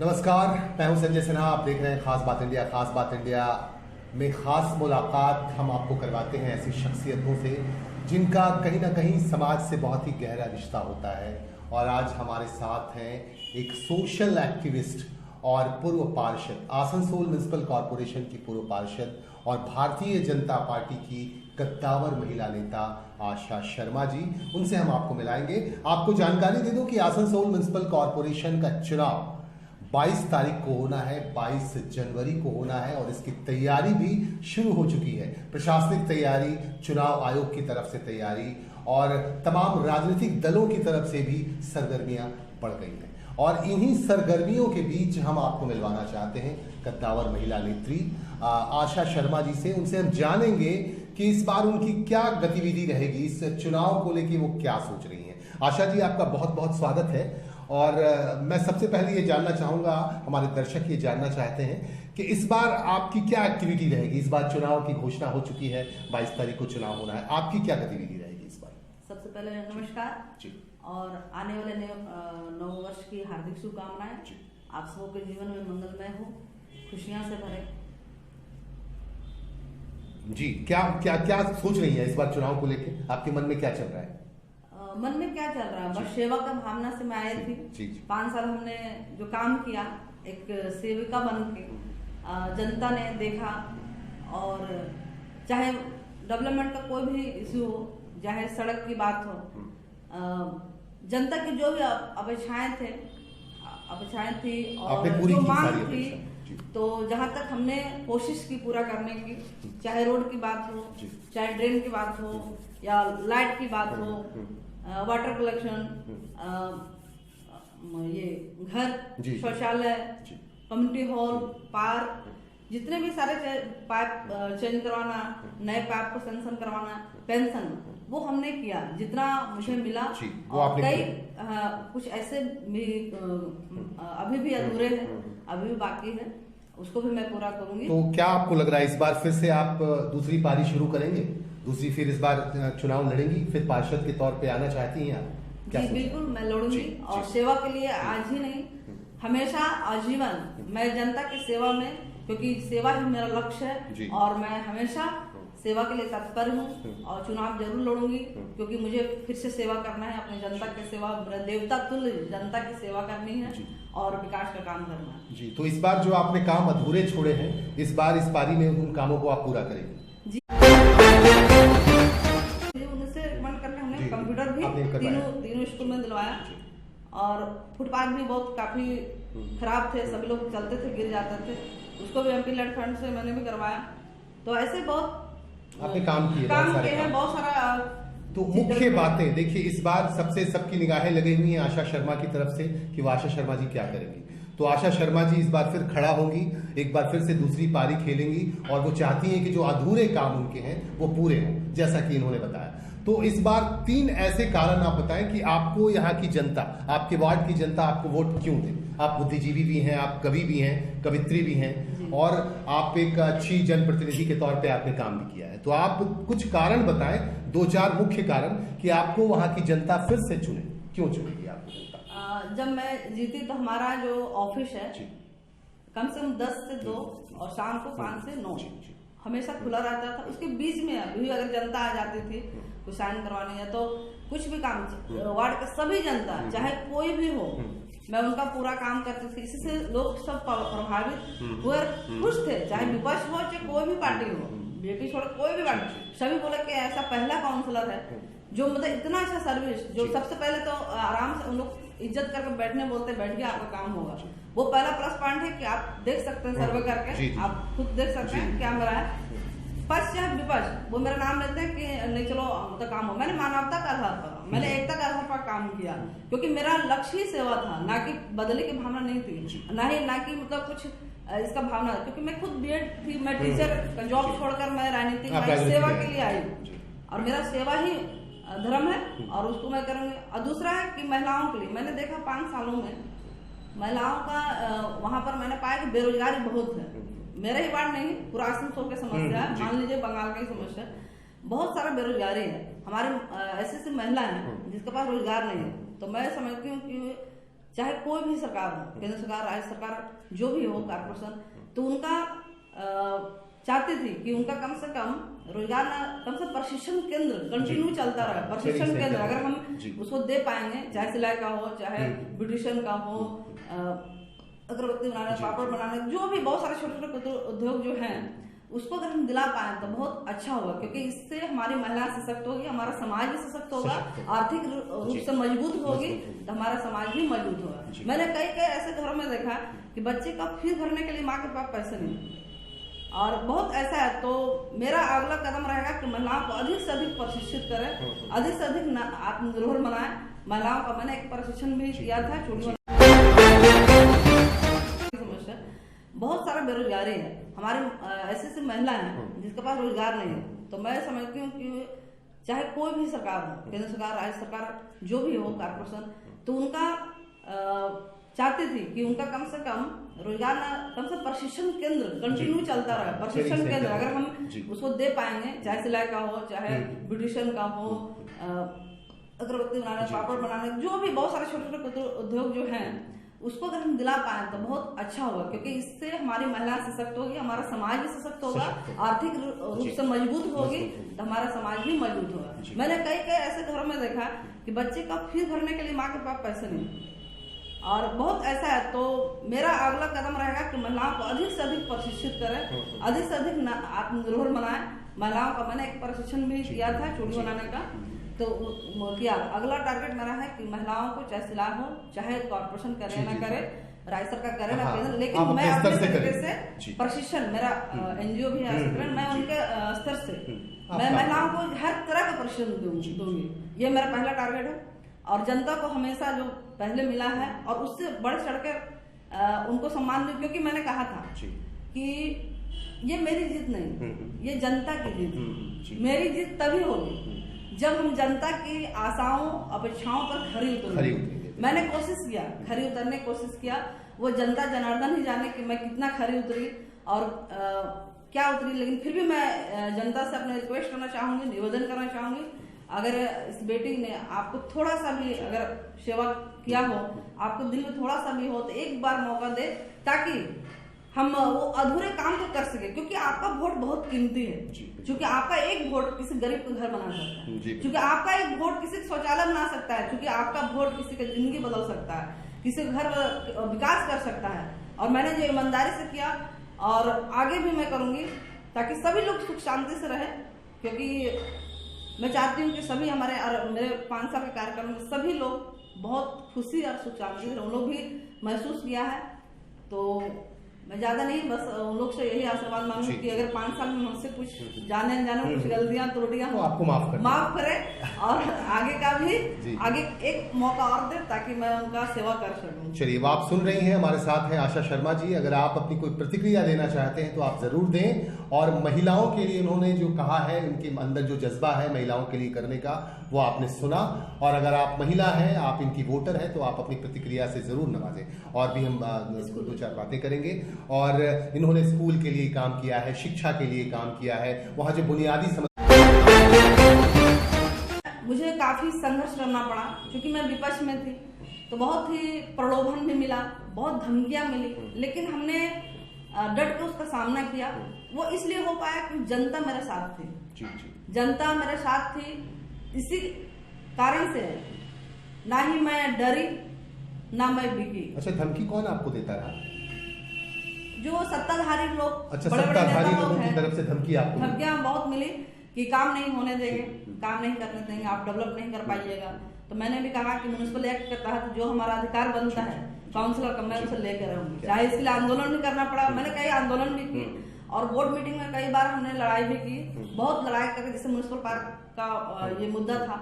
नमस्कार, मैं हूं संजय सिन्हा। आप देख रहे हैं खास बात इंडिया। खास बात इंडिया में खास मुलाकात हम आपको करवाते हैं ऐसी शख्सियतों से जिनका कहीं ना कहीं समाज से बहुत ही गहरा रिश्ता होता है। और आज हमारे साथ हैं एक सोशल एक्टिविस्ट और पूर्व पार्षद, आसनसोल म्युनिसिपल कॉरपोरेशन की पूर्व पार्षद और भारतीय जनता पार्टी की कद्दावर महिला नेता आशा शर्मा जी। उनसे हम आपको मिलाएंगे। आपको जानकारी दे दूं कि आसनसोल म्युनिसिपल कॉरपोरेशन का चुनाव 22 तारीख को होना है, 22 जनवरी को होना है और इसकी तैयारी भी शुरू हो चुकी है। प्रशासनिक तैयारी, चुनाव आयोग की तरफ से तैयारी और तमाम राजनीतिक दलों की तरफ से भी सरगर्मियां बढ़ गई हैं। और इन्हीं सरगर्मियों के बीच हम आपको मिलवाना चाहते हैं कद्दावर महिला नेत्री आशा शर्मा जी से। उनसे हम जानेंगे कि इस बार उनकी क्या गतिविधि रहेगी, इस चुनाव को लेकर वो क्या सोच रही हैं। आशा जी, आपका बहुत बहुत स्वागत है। और मैं सबसे पहले ये जानना चाहूंगा, हमारे दर्शक ये जानना चाहते हैं कि इस बार आपकी क्या एक्टिविटी रहेगी। इस बार चुनाव की घोषणा हो चुकी है, 22 तारीख को चुनाव होना है, आपकी क्या गतिविधि रहेगी इस बार? सबसे पहले नमस्कार जी, और आने वाले नव वर्ष की हार्दिक शुभकामनाएं। आप सबों के जीवन में मंगलमय हो, खुशियां से भरे। जी, क्या क्या क्या सोच रही है इस बार चुनाव को लेके? आपके मन में क्या चल रहा है? मन में क्या चल रहा है, बस सेवा का भावना से मैं आई थी। 5 साल हमने जो काम किया, एक सेविका बन के जनता ने देखा। और चाहे डेवलपमेंट का कोई भी इश्यू हो, चाहे सड़क की बात हो, जनता की जो भी अपेक्षाएं थी और जो मांग थी, तो जहां तक हमने कोशिश की पूरा करने की, चाहे रोड की बात हो, चाहे ड्रेन की बात हो, या लाइट की बात हो, वाटर कलेक्शन, ये घर, शौचालय, कम्युनिटी हॉल, पार्क, जितने भी सारे पाइप चेंज करवाना, नए पाइप को सैंक्शन करवाना, पेंशन, वो हमने किया जितना मुझे मिला। और कई कुछ ऐसे भी अभी भी अधूरे हैं, अभी भी बाकी है, उसको भी मैं पूरा करूंगी। तो क्या आपको लग रहा है इस बार फिर से आप दूसरी पारी शुरू करेंगे? दूसरी फिर इस बार चुनाव लड़ेंगी, फिर पार्षद के तौर पे आना चाहती हैं आप? जी बिल्कुल, मैं लड़ूंगी। और सेवा के लिए आज ही नहीं, हमेशा आजीवन मैं जनता की सेवा में, क्योंकि सेवा ही मेरा लक्ष्य है और मैं हमेशा सेवा के लिए तत्पर हूँ। और चुनाव जरूर लड़ूंगी, क्योंकि मुझे फिर से सेवा करना है, अपनी जनता की सेवा, देवता तुल्य जनता की सेवा करनी है और विकास का काम करना है। जी, तो इस बार जो आपने काम अधूरे छोड़े हैं, इस बार इस पारी में उन कामों को आप पूरा करेंगे? जी, उनसे रिकमेंड करके हमने कंप्यूटर भी तीनों स्कूल में दिलवाया। और फुटपाथ भी बहुत काफी खराब थे, सभी लोग चलते थे गिर जाते थे, उसको भी एमपी लेड फंड से मैंने भी करवाया। तो ऐसे बहुत आपने काम किए हैं, बहुत सारा। तो मुख्य बातें देखिए, इस बार सबकी निगाहें लगी हुई हैं आशा शर्मा की तरफ से कि वो आशा शर्मा जी क्या करेंगी। तो आशा शर्मा जी इस बार फिर खड़ा होंगी, एक बार फिर से दूसरी पारी खेलेंगी और वो चाहती हैं कि जो अधूरे काम उनके हैं वो पूरे हों, जैसा कि इन्होंने बताया। तो इस बार 3 ऐसे कारण आप बताएं कि आपको यहाँ की जनता, आपके वार्ड की जनता आपको वोट क्यों दे। आप बुद्धिजीवी भी हैं, आप कवि भी हैं, कवित्री भी हैं और आप एक अच्छी जनप्रतिनिधि के तौर पे आपने काम भी किया है। तो आप कुछ कारण बताएं, 2-4 मुख्य कारण कि आपको वहाँ की जनता फिर से चुने, क्यों चुनेगी आपको जनता? जब मैं जीती तो हमारा जो ऑफिस है कम से कम 10 से 2 और शाम को 5 से 9 हमेशा खुला रहता था। उसके बीच में अभी अगर जनता आ जाती थी कुछ साइन करवाने या तो कुछ भी काम, वार्ड के सभी जनता चाहे कोई भी हो, मैं उनका पूरा काम करती थी। इसी से लोग सब प्रभावित हुए, खुश थे, चाहे विपक्ष हो चाहे कोई भी पार्टी हो, बीजेपी छोड़ कोई भी पार्टी, सभी बोले कि ऐसा पहला काउंसलर है जो मतलब इतना अच्छा सर्विस, जो सबसे पहले तो आराम से उन लोग इज्जत करके बैठने बोलते, बैठ के आपका काम होगा। वो पहला प्लस पॉइंट है कि आप देख सकते हैं सर्वे करके, आप खुद देख सकते हैं क्या मेरा है। पक्ष चाहे विपक्ष वो मेरा नाम लेते हैं कि नहीं चलो तो काम हो। मैंने मानवता का आधार पर, मैंने एकता का आधार पर काम किया, क्योंकि मेरा लक्ष्य ही सेवा था, ना कि बदले की भावना नहीं थी, ना कि मतलब कुछ इसका भावना, क्योंकि मैं खुद बीएड थी, मैं टीचर का जॉब छोड़कर मैं राजनीतिक सेवा के लिए आई और मेरा सेवा ही धर्म है और उसको मैं करूंगी। और दूसरा है कि महिलाओं के लिए मैंने देखा 5 सालों में महिलाओं का वहां पर मैंने पाया कि बेरोजगारी बहुत है। मेरे ही वार्ड नहीं, पूरा आसनसोल की समस्या है, मान लीजिए बंगाल की समस्या, बहुत सारा बेरोजगारी है। हमारे ऐसी महिला है जिसके पास रोजगार नहीं है। तो मैं समझती हूँ कि चाहे कोई भी सरकार हो, केंद्र सरकार, राज्य सरकार, जो भी हो, कारपोरेशन, तो उनका चाहती थी कि उनका कम से कम रोजगार कम से प्रशिक्षण केंद्र कंटिन्यू चलता रहे। प्रशिक्षण केंद्र अगर हम उसको दे पाएंगे, चाहे सिलाई का हो, चाहे ब्यूटिशियन का हो, अगरबत्ती बनाने, पापड़ बनाने, जो भी बहुत सारे छोटे छोटे उद्योग जो हैं, उसको अगर हम दिला पाए तो बहुत अच्छा होगा, क्योंकि इससे हमारी महिला सशक्त होगी, हमारा समाज भी सशक्त होगा, आर्थिक रूप से मजबूत होगी, तो हमारा समाज भी मजबूत होगा। मैंने कई ऐसे घरों में देखा कि बच्चे का फीस भरने के लिए माँ के पास पैसे नहीं, और बहुत ऐसा है। तो मेरा अगला कदम रहेगा कि महिलाओं को अधिक से अधिक प्रशिक्षित करें, अधिक से अधिक आत्मनिर्भर बनाए। महिलाओं का मैंने एक प्रशिक्षण भी किया था, चूड़ी समस्या बहुत सारा बेरोजगारी है, हमारे ऐसी महिला है जिसके पास रोजगार नहीं है। तो मैं समझती हूँ कि चाहे कोई भी सरकार हो, केंद्र सरकार, राज्य सरकार, जो भी हो, कारपोरेशन, तो उनका चाहती थी कि उनका कम से कम रोजगार कम से प्रशिक्षण केंद्र कंटिन्यू चलता रहे। प्रशिक्षण केंद्र अगर हम उसको दे पाएंगे, चाहे सिलाई का हो, चाहे ब्यूटिशियन का हो, अगरबत्ती बनाने, पापड़ बनाने, जो भी बहुत सारे छोटे छोटे उद्योग जो हैं, उसको अगर हम दिला पाए तो बहुत अच्छा होगा, क्योंकि इससे हमारी महिला सशक्त होगी, हमारा समाज भी सशक्त होगा, आर्थिक रूप से मजबूत होगी, तो हमारा समाज भी मजबूत होगा। मैंने कई ऐसे घरों में देखा कि बच्चे का फीस भरने के लिए माँ के पास पैसे नहीं, और बहुत ऐसा है। तो मेरा अगला कदम रहेगा कि महिलाओं को अधिक से अधिक प्रशिक्षित करें, अधिक से अधिक आत्मनिर्भर बनाए। महिलाओं का मैंने एक प्रशिक्षण भी किया था चूड़ी बनाने का, तो किया। अगला टारगेट मेरा है कि महिलाओं को चाहे सिलाई हो, चाहे कॉर्पोरेशन करे ना करे, राज्य सरकार करे ना करे, लेकिन मैं अपने तरीके से प्रशिक्षण, मेरा एनजीओ भी है, मैं उनके स्तर से मैं महिलाओं को हर तरह का प्रशिक्षण दूंगी। ये मेरा पहला टारगेट है, और जनता को हमेशा जो पहले मिला है और उससे बढ़ चढ़कर उनको सम्मान दूं, क्योंकि मैंने कहा था कि ये मेरी जीत नहीं, ये जनता की जीत। मेरी जीत तभी होगी जब हम जनता की आशाओं अपेक्षाओं पर खरी उतरेंगे। मैंने कोशिश किया, खरी उतरने की कोशिश किया, वो जनता जनार्दन ही जाने कि मैं कितना खरी उतरी और क्या उतरी, लेकिन फिर भी मैं जनता से अपने रिक्वेस्ट करना चाहूंगी, निवेदन करना चाहूंगी, अगर इस बेटी ने आपको थोड़ा सा भी अगर सेवा किया हो, आपको दिल में थोड़ा सा भी हो, तो एक बार मौका दे, ताकि हम वो अधूरे काम को कर सके, क्योंकि आपका वोट बहुत कीमती है, क्योंकि आपका एक वोट किसी गरीब का घर बना सकता है, क्योंकि आपका एक वोट किसी शौचालय बना सकता है, क्योंकि आपका वोट किसी की जिंदगी बदल सकता है, किसी का घर विकास कर सकता है। और मैंने जो ईमानदारी से किया और आगे भी मैं करूंगी, ताकि सभी लोग सुख शांति से रहे, क्योंकि मैं चाहती हूँ कि सभी हमारे और मेरे 5 साल के कार्यक्रम में सभी लोग बहुत खुशी और सुख शांति से उन लोग भी महसूस किया है। तो मैं ज्यादा नहीं, बस उन लोग से यही आशीर्वाद मांगू कि अगर 5 साल में हमसे कुछ जाने कुछ गलतियां त्रुटियां तो आपको माफ करे और आगे का भी आगे एक मौका और दे, ताकि मैं उनका सेवा कर सकूं। चलिए, वो आप सुन रही हैं, हमारे साथ हैं आशा शर्मा जी। अगर आप अपनी कोई प्रतिक्रिया देना चाहते हैं तो आप जरूर दें। और महिलाओं के लिए उन्होंने जो कहा है, उनके अंदर जो जज्बा है महिलाओं के लिए करने का, वो आपने सुना। और अगर आप महिला हैं, आप इनकी वोटर हैं, तो आप अपनी प्रतिक्रिया से जरूर नवाजें। और भी हम 2-4 बातें करेंगे। और इन्होंने स्कूल के लिए काम किया है, शिक्षा के लिए काम किया है, वहाँ जो बुनियादी मुझे काफी संघर्ष करना पड़ा, क्योंकि मैं विपक्ष में थी, तो बहुत ही प्रलोभन भी मिला, बहुत धमकियां मिली, लेकिन हमने डट कर उसका सामना किया। वो इसलिए हो पाया कि जनता मेरे साथ थी, जनता मेरे साथ थी, इसी कारण से ना ही मैं डरी ना मैं बिकी। अच्छा, धमकी कौन आपको देता रहा? जो सत्ताधारी लोग, अच्छा, सत्ताधारी लोगों की तरफ से धमकियां बहुत मिली कि काम नहीं होने देंगे, काम नहीं करने देंगे, आप डेवलप नहीं कर पाइएगा। तो मैंने भी कहा कि म्युनिसिपल एक्ट के तहत जो हमारा अधिकार बनता है काउंसिलर का, मैं उसे लेकर रहूंगी, चाहे इसलिए आंदोलन भी करना पड़ा। मैंने कई आंदोलन भी की और बोर्ड मीटिंग में कई बार हमने लड़ाई भी की, बहुत लड़ाई करके, जैसे म्युनिसिपल पार्क का ये मुद्दा था,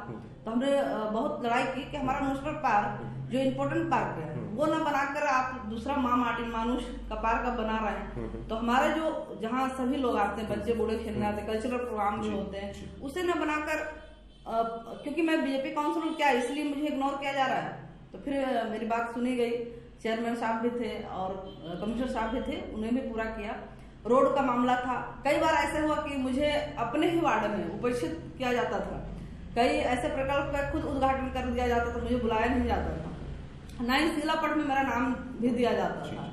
तो हमने बहुत लड़ाई की कि हमारा म्युनिसिपल पार्क जो इम्पोर्टेंट पार्क है वो न बनाकर आप दूसरा मार्टिन मानुष का पार्क अब बना रहे हैं। तो हमारे जो जहाँ सभी लोग आते हैं, बच्चे बूढ़े खेलने आते हैं, कल्चरल प्रोग्राम भी होते हैं, उसे न बनाकर, क्योंकि मैं बीजेपी काउंसिलर क्या, इसलिए मुझे इग्नोर किया जा रहा है। तो फिर मेरी बात सुनी गई, चेयरमैन साहब भी थे और कमिश्नर साहब भी थे, उन्हें भी पूरा किया। रोड का मामला था, कई बार ऐसे हुआ कि मुझे अपने ही वार्ड में उपेक्षित किया जाता था, कई ऐसे प्रकल्प का खुद उद्घाटन कर दिया जाता था, मुझे बुलाया नहीं जाता था। 9 शीलापट में मेरा नाम भी दिया जाता था।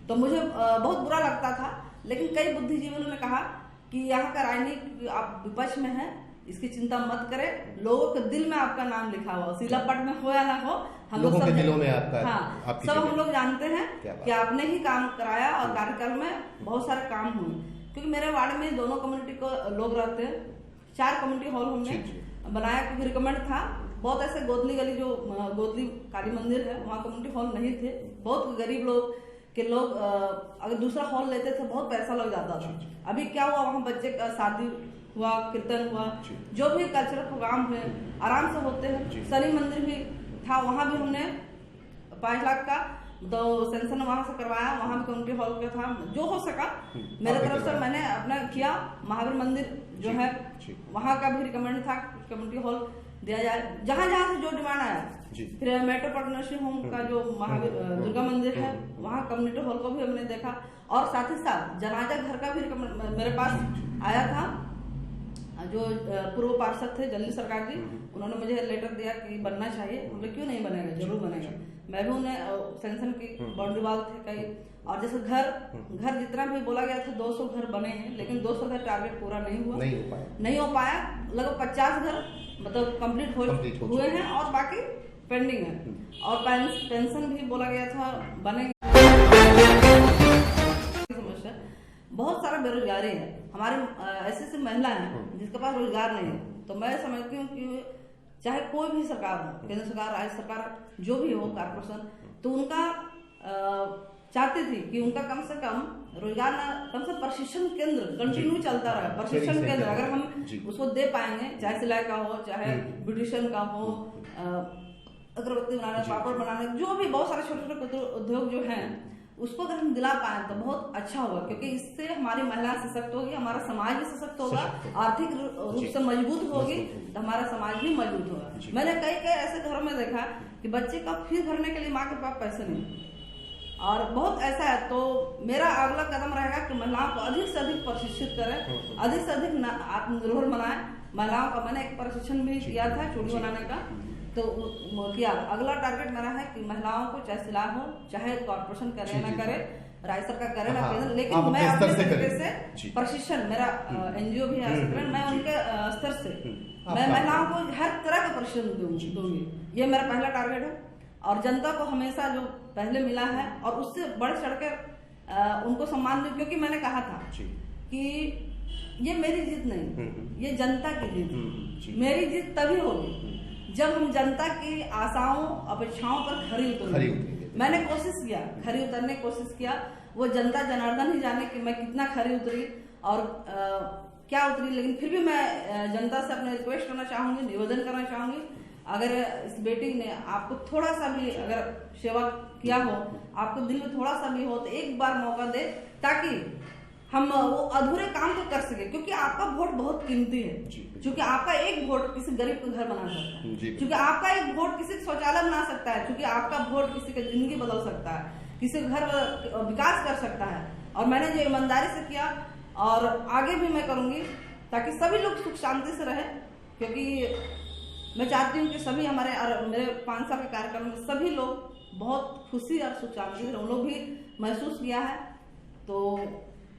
तो मुझे बहुत बुरा लगता था, लेकिन कई बुद्धिजीवियों ने कहा कि यहाँ का राजनीति आप विपक्ष में है, इसकी चिंता मत करें, लोगों के दिल में आपका नाम लिखा हुआ, शीलापट में हो या ना हो, हम लोग लोगों के दिलों में आपका, हाँ, सब हम लोग जानते हैं कि आपने ही काम कराया और कार्यकाल में बहुत सारे काम हुए। क्योंकि मेरे वार्ड में दोनों कम्युनिटी को लोग रहते हैं, 4 कम्युनिटी हॉल हमने बनाया क्योंकि रिकमेंड था। बहुत ऐसे गोदली गली जो गोदली काली मंदिर है वहाँ कम्युनिटी हॉल नहीं थे, बहुत गरीब लोग के लोग अगर दूसरा हॉल लेते थे बहुत पैसा लग जाता था। अभी क्या हुआ, वहाँ बच्चे का शादी हुआ, कीर्तन हुआ, जो भी कल्चरल प्रोग्राम हुए आराम से होते हैं। शनि मंदिर भी था, वहाँ भी हमने 5 लाख का तो सेंसन वहां से करवाया, वहां भी कम्युनिटी हॉल का था, जो हो सका मेरे तरफ से मैंने अपना किया। महावीर मंदिर जो है वहां का भी रिकमेंड था कम्युनिटी हॉल दिया जाए, जहां जहां से जो डिमांड आया। फिर मेट्रोपोलिटन नर्सिंग होम का जो महावीर दुर्गा मंदिर है वहां कम्युनिटी हॉल को भी हमने देखा, और साथ ही साथ जनाजा घर का भी मेरे पास आया था। जो पूर्व पार्षद थे जल्दी सरकार जी, उन्होंने मुझे लेटर दिया कि बनना चाहिए। हमने क्यों नहीं बनेगा, जरूर बनेगा। मैं भी उन्हें सेंसन की बाउंड्री वाल थे कई, और जैसे घर जितना भी बोला गया था 200 घर बने हैं, लेकिन 200 घर टारगेट पूरा नहीं हो पाया। लगभग 50 घर मतलब कंप्लीट हुए हैं और बाकी पेंडिंग है। और पेंशन भी बोला गया था बनेंगे। समस्या बहुत सारा बेरोजगारी है, हमारे ऐसी महिला है जिसके पास रोजगार नहीं है। तो मैं समझती हूँ कि चाहे कोई भी सरकार हो, केंद्र सरकार, राज्य सरकार, जो भी हो कारपोरेशन, तो उनका चाहती थी कि उनका कम से कम रोजगार ना, कम से प्रशिक्षण केंद्र कंटिन्यू चलता रहे। प्रशिक्षण केंद्र अगर हम उसको दे पाएंगे, चाहे सिलाई का हो, चाहे ब्यूटिशियन का हो, अगरबत्ती बनाने, पापड़ बनाने, जो भी बहुत सारे छोटे छोटे उद्योग जो हैं, उसको अगर हम दिला पाए तो बहुत अच्छा होगा। क्योंकि इससे हमारी महिला सशक्त होगी, हमारा समाज भी सशक्त होगा, आर्थिक रूप से मजबूत होगी तो हमारा समाज भी मजबूत होगा। मैंने कई ऐसे घरों में देखा कि बच्चे का फीस भरने के लिए माँ के पास पैसे नहीं, और बहुत ऐसा है। तो मेरा अगला कदम रहेगा कि महिलाओं को अधिक से अधिक प्रशिक्षित करें, अधिक से अधिक आत्मनिर्भर बनाए महिलाओं का। मैंने एक प्रशिक्षण भी किया था चूड़ी बनाने का, तो किया। अगला टारगेट मेरा है कि महिलाओं को चाहे सिलाई हो, चाहे कॉर्पोरेशन करे ना करे, राज्य सरकार करे ना करे, लेकिन मैं अपने तरीके से प्रशिक्षण, मेरा NGO भी है, मैं उनके स्तर से मैं महिलाओं को हर तरह का प्रशिक्षण दूंगी। ये मेरा पहला टारगेट है। और जनता को हमेशा जो पहले मिला है और उससे बढ़ चढ़कर उनको सम्मान दूं, क्योंकि मैंने कहा था कि ये मेरी जीत नहीं, ये जनता की जीत। मेरी जीत तभी होगी जब हम जनता की आशाओं अपेक्षाओं पर खरी उतरेंगे। मैंने कोशिश किया, खरी उतरने की कोशिश किया। वो जनता जनार्दन ही जाने कि मैं कितना खरी उतरी और क्या उतरी। लेकिन फिर भी मैं जनता से अपने रिक्वेस्ट करना चाहूंगी, निवेदन करना चाहूंगी, अगर इस बेटी ने आपको थोड़ा सा भी अगर सेवा किया हो, आपको दिल में थोड़ा सा भी हो, तो एक बार मौका दे ताकि हम वो अधूरे काम को कर सके। क्योंकि आपका वोट बहुत कीमती है, क्योंकि आपका एक वोट किसी गरीब का घर बना सकता है, क्योंकि आपका एक वोट किसी का शौचालय बना सकता है, क्योंकि आपका वोट किसी की जिंदगी बदल सकता है, किसी का घर विकास कर सकता है। और मैंने जो ईमानदारी से किया और आगे भी मैं करूंगी ताकि सभी लोग सुख शांति से रहे। क्योंकि मैं चाहती हूँ कि सभी मेरे 5 साल के कार्यक्रम में सभी लोग बहुत खुशी और सुख शांति से उन लोग भी महसूस किया है। तो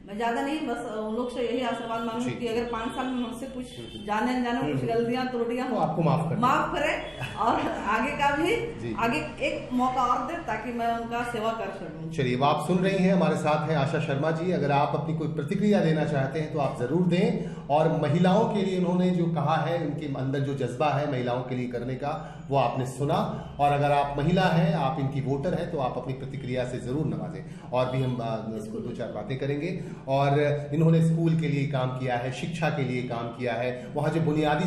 मैं ज्यादा नहीं, बस उन लोग से यही आशीर्वाद मांगू कि अगर 5 साल में मुझसे कुछ जाने कुछ गलतियां त्रुटियां तो आपको माफ करे और आगे का भी आगे एक मौका और दे ताकि मैं उनका सेवा कर सकूं। चलिए, आप सुन रही हैं, हमारे साथ हैं आशा शर्मा जी। अगर आप अपनी कोई प्रतिक्रिया देना चाहते हैं तो आप जरूर दें। और महिलाओं के लिए उन्होंने जो कहा है, उनके अंदर जो जज्बा है महिलाओं के लिए करने का, वो आपने सुना। और अगर आप महिला हैं, आप इनकी वोटर हैं, तो आप अपनी प्रतिक्रिया से जरूर नवाजें। और भी हम 2-4 बातें करेंगे। और इन्होंने स्कूल के लिए काम किया है, शिक्षा के लिए काम किया है, वहाँ जो बुनियादी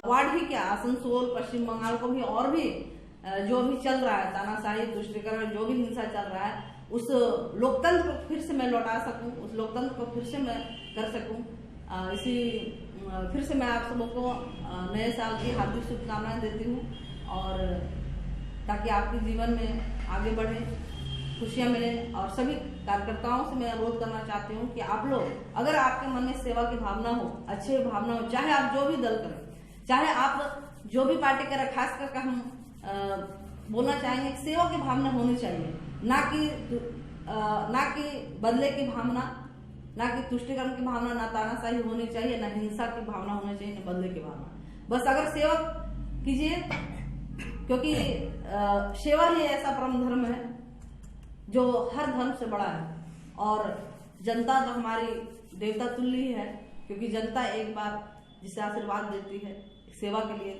वार्ड ही क्या, आसनसोल, पश्चिम बंगाल को भी और भी जो भी चल रहा है, तानाशाही, तुष्टीकरण, जो भी हिंसा चल रहा है, उस लोकतंत्र को फिर से मैं लौटा सकूं, उस लोकतंत्र को फिर से मैं कर सकूं। फिर से मैं आप सबों को नए साल की हार्दिक शुभकामनाएं देती हूं, और ताकि आपके जीवन में आगे बढ़े, खुशियां मिले। और सभी कार्यकर्ताओं से मैं अनुरोध करना चाहती हूँ कि आप लोग, अगर आपके मन में सेवा की भावना हो, अच्छी भावना हो, चाहे आप जो भी दल करें, चाहे आप जो भी पार्टी करें, खास करके हम बोलना चाहेंगे कि सेवा की भावना होनी चाहिए, ना कि बदले की भावना, ना कि तुष्टिकरण की भावना, ना तानाशाही होनी चाहिए, ना हिंसा की भावना होनी चाहिए, ना बदले की भावना। बस अगर सेवा कीजिए, क्योंकि सेवा ही ऐसा परम धर्म है जो हर धर्म से बड़ा है। और जनता तो हमारी देवता तुल्य ही है, क्योंकि जनता एक बार जिसे आशीर्वाद देती है सेवा के लिए,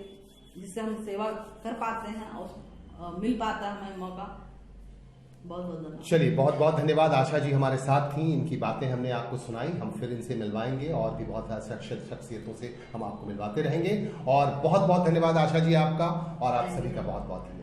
जिससे हम सेवा कर पाते हैं और मिल पाता है हमें मौका। बहुत बहुत धन्यवाद। चलिए, बहुत बहुत धन्यवाद। आशा जी हमारे साथ थी, इनकी बातें हमने आपको सुनाई, हम फिर इनसे मिलवाएंगे और भी बहुत शख्सियतों से हम आपको मिलवाते रहेंगे। और बहुत बहुत धन्यवाद आशा जी आपका, और आप सभी का बहुत बहुत धन्यवाद।